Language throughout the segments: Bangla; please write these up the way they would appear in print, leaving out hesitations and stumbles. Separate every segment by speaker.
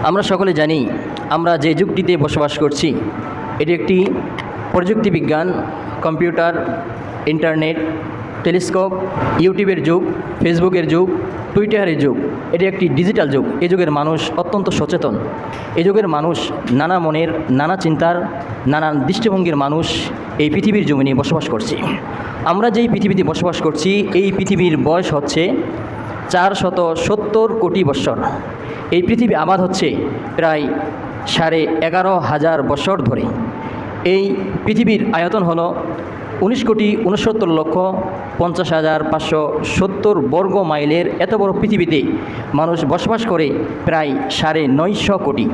Speaker 1: আমরা সকলে জানি আমরা যে যুগটিতে বসবাস করছি এটি একটি প্রযুক্তি বিজ্ঞান, কম্পিউটার, ইন্টারনেট, টেলিস্কোপ, ইউটিউবের যুগ, ফেসবুকের যুগ, টুইটারের যুগ। এটি একটি ডিজিটাল যুগ। এই যুগের মানুষ অত্যন্ত সচেতন। এই যুগের মানুষ নানা মনের, নানা চিন্তার, নানান দৃষ্টিভঙ্গির মানুষ এই পৃথিবীর জমিনে বসবাস করছি। আমরা যেই পৃথিবীতে বসবাস করছি এই পৃথিবীর বয়স হচ্ছে 470 কোটি বৎসর। এই পৃথিবী আবাদ হচ্ছে প্রায় 11,500 বছর ধরে। এই পৃথিবীর আয়তন হলো 19,69,50,570 বর্গ মাইলের। এত বড় পৃথিবীতে মানুষ বসবাস করে প্রায় 950 কোটি।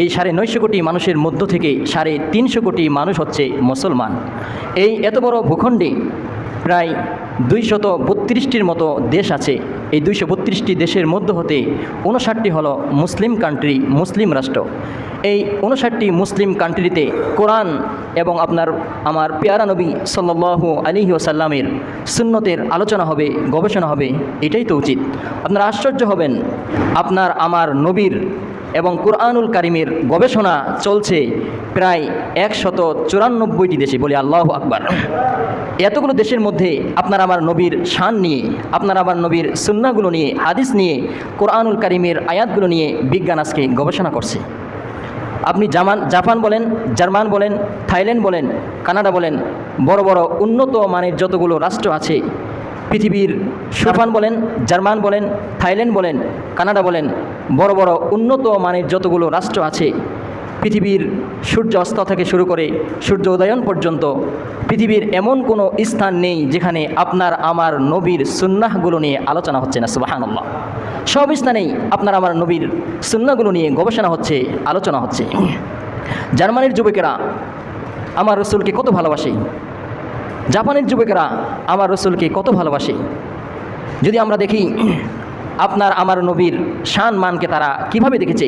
Speaker 1: এই 950 কোটি মানুষের মধ্য থেকে 350 কোটি মানুষ হচ্ছে মুসলমান। এই এত বড় ভূখণ্ডে প্রায় 232টির মতো দেশ আছে। এই 232টি দেশের মধ্য হতে 59টি হলো মুসলিম কান্ট্রি, মুসলিম রাষ্ট্র। এই 59টি মুসলিম কান্ট্রিতে কোরআন এবং আমার পেয়ারা নবী সাল্লাল্লাহু আলাইহি ওয়াসাল্লামের সুন্নতের আলোচনা হবে, গবেষণা হবে। এটাই তো উচিত। আপনারা আশ্চর্য হবেন, আমার নবীর এবং কুরআনুল কারিমের গবেষণা চলছে প্রায় 194টি দেশে। বলি আল্লাহু আকবার। এতগুলো দেশের মধ্যে আমার নবীর শান নিয়ে, আমার নবীর সুন্নাহগুলো নিয়ে, হাদিস নিয়ে, কুরআনুল কারিমের আয়াতগুলো নিয়ে বিজ্ঞান আজকে গবেষণা করছে। আপনি জাপান বলেন, জার্মান বলেন, থাইল্যান্ড বলেন, কানাডা বলেন, বড় বড় উন্নত মানের যতগুলো রাষ্ট্র আছে পৃথিবীর, জাপান বলেন, জার্মান বলেন, থাইল্যান্ড বলেন, কানাডা বলেন, বড় বড় উন্নত মানের যতগুলো রাষ্ট্র আছে পৃথিবীর সূর্য অস্ত থেকে শুরু করে সূর্য উদয়ন পর্যন্ত পৃথিবীর এমন কোনো স্থান নেই যেখানে আমার নবীর সুন্নাহগুলো নিয়ে আলোচনা হচ্ছে না। সুবহানাল্লাহ। সব স্থানেই আমার নবীর সুন্নাহগুলো নিয়ে গবেষণা হচ্ছে, আলোচনা হচ্ছে। জার্মানির যুবকেরা আমার রসুলকে কত ভালোবাসে, জাপানের যুবকেরা আমার রসুলকে কত ভালোবাসে। যদি আমরা দেখি আমার নবীর শান মানকে তারা কিভাবে দেখেছে,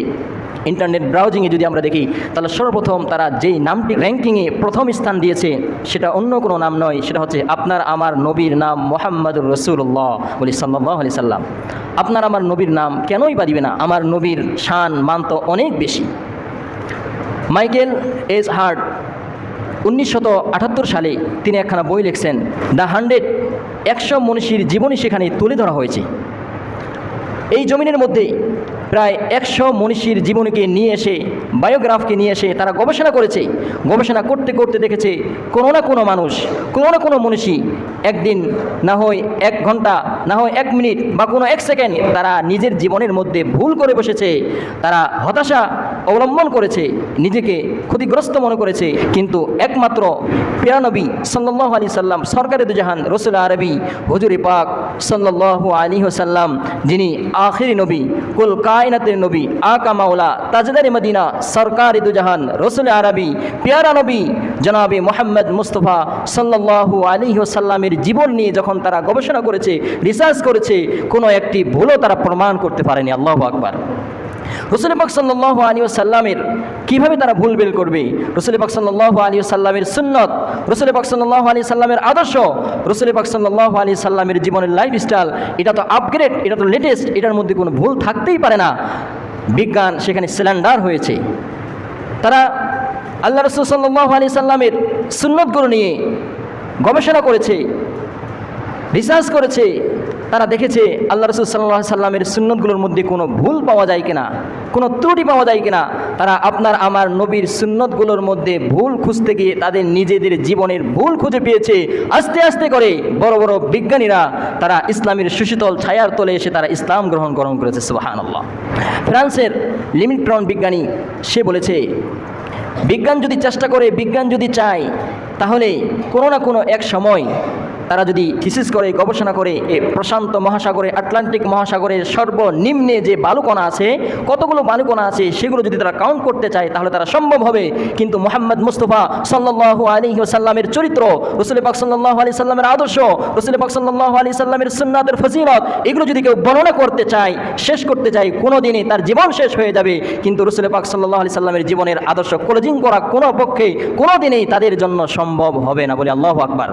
Speaker 1: ইন্টারনেট ব্রাউজিংয়ে যদি আমরা দেখি তাহলে সর্বপ্রথম তারা যেই নামটি র্যাঙ্কিংয়ে প্রথম স্থান দিয়েছে সেটা অন্য কোনো নাম নয়, সেটা হচ্ছে আমার নবীর নাম মুহাম্মাদুর রাসূলুল্লাহ বলি সাল্লাল্লাহু আলাইহি সাল্লাম। আমার নবীর নাম কেনই বা দিবে না? আমার নবীর শান মান তো অনেক বেশি। মাইকেল এজ হার্ট 1978 সালে তিনি একখানা বই লিখছেন, দ্য 100 মনীষীর জীবনী সেখানে তুলে ধরা হয়েছে। এই জমিনের মধ্যে প্রায় 100 মনীষীর জীবনীকে নিয়ে এসে, বায়োগ্রাফকে নিয়ে এসে তারা গবেষণা করেছে। গবেষণা করতে করতে দেখেছে কোনো না কোনো মানুষ, কোনো না কোনো মনীষী একদিন, না হয় 1 ঘন্টা, না হয় 1 মিনিট বা কোনো 1 সেকেন্ড তারা নিজের জীবনের মধ্যে ভুল করে বসেছে। তারা হতাশা অবলম্বন করেছে, নিজেকে ক্ষতিগ্রস্ত মনে করেছে। কিন্তু একমাত্র প্রিয় নবী সাল্লাল্লাহু আলাইহি সাল্লাম, সরকারে দু জাহান, রসুল আরবি হুজুরে পাক সাল্লাল্লাহু আলাইহি ওয়াসাল্লাম, যিনি আখিরি নবী, কুল কায়নাতের নবী, আকা মাওলা, তাজদারে মদিনা, সরকারে দু জাহান, রসুল আরবি, পেয়ারা নবী জনাবে মুহাম্মদ মুস্তাফা সাল্লাল্লাহু আলাইহি ওয়াসাল্লামের জীবন নিয়ে যখন তারা গবেষণা করেছে, রিসার্চ করেছে, কোনো একটি ভুলও তারা প্রমাণ করতে পারেনি। আল্লাহু আকবার। রসুল পাক সাল্লাল্লাহু আলাইহি ওয়াসাল্লামের কীভাবে তারা ভুল বের করবে? রসুল পাক সাল্লাল্লাহু আলাইহি ওয়াসাল্লামের সুন্নত, রসুল পাক সাল্লাল্লাহু আলাইহি ওয়াসাল্লামের আদর্শ, রসুল পাক সাল্লাল্লাহু আলাইহি ওয়াসাল্লামের জীবনের লাইফস্টাইল, এটা তো আপগ্রেড, এটা তো লেটেস্ট, এটার মধ্যে কোনো ভুল থাকতেই পারে না। বিজ্ঞান সেখানে সিলিন্ডার হয়েছে। তারা আল্লাহ রসুল সাল্লাল্লাহু আলাইহি ওয়াসাল্লামের সুন্নতগুলো নিয়ে গবেষণা করেছে, রিসার্চ করেছে। তারা দেখেছে আল্লাহ রসুল সাল্লাল্লাহু আলাইহি ওয়াসাল্লামের সুন্নতগুলোর মধ্যে কোনো ভুল পাওয়া যায় কিনা, কোনো ত্রুটি পাওয়া যায় কিনা। তারা আমার নবীর সুন্নতগুলোর মধ্যে ভুল খুঁজতে গিয়ে তাদের নিজেদের জীবনের ভুল খুঁজে পেয়েছে। আস্তে আস্তে করে বড় বড় বিজ্ঞানীরা তারা ইসলামের সুশীতল ছায়ার তলে এসে তারা ইসলাম গ্রহণ করেছে। সুবহানাল্লাহ। ফ্রান্সের লিমিট্রন বিজ্ঞানী সে বলেছে, বিজ্ঞান যদি চেষ্টা করে, বিজ্ঞান যদি চায়, তাহলে কোনো না কোনো এক সময় তারা যদি থিসিস করে, গবেষণা করে, প্রশান্ত মহাসাগরে, আটলান্টিক মহাসাগরের সর্বনিম্নে যে বালুকণা আছে, কতগুলো বালুকণা আছে, সেগুলো যদি তারা কাউন্ট করতে চায় তাহলে তারা সম্ভব হবে। কিন্তু মুহাম্মদ মুস্তাফা সাল্লাল্লাহু আলাইহি ওয়াসাল্লামের চরিত্র, রসুল পাক সাল্লাল্লাহু আলাইহি সাল্লামের আদর্শ, রসুল পাক সাল্লাল্লাহু আলাইহি সাল্লামের সুন্নাতের ফজিলত, এগুলো যদি কেউ বর্ণনা করতে চায়, শেষ করতে চায়, কোনো দিনে তার জীবন শেষ হয়ে যাবে। কিন্তু রসুল পাক সাল্লাল্লাহু আলাইহি সাল্লামের জীবনের আদর্শ ক্লোজিং করা কোনো পক্ষে কোনো দিনেই তাদের জন্য সম্ভব হবে না। বলে আল্লাহু আকবার।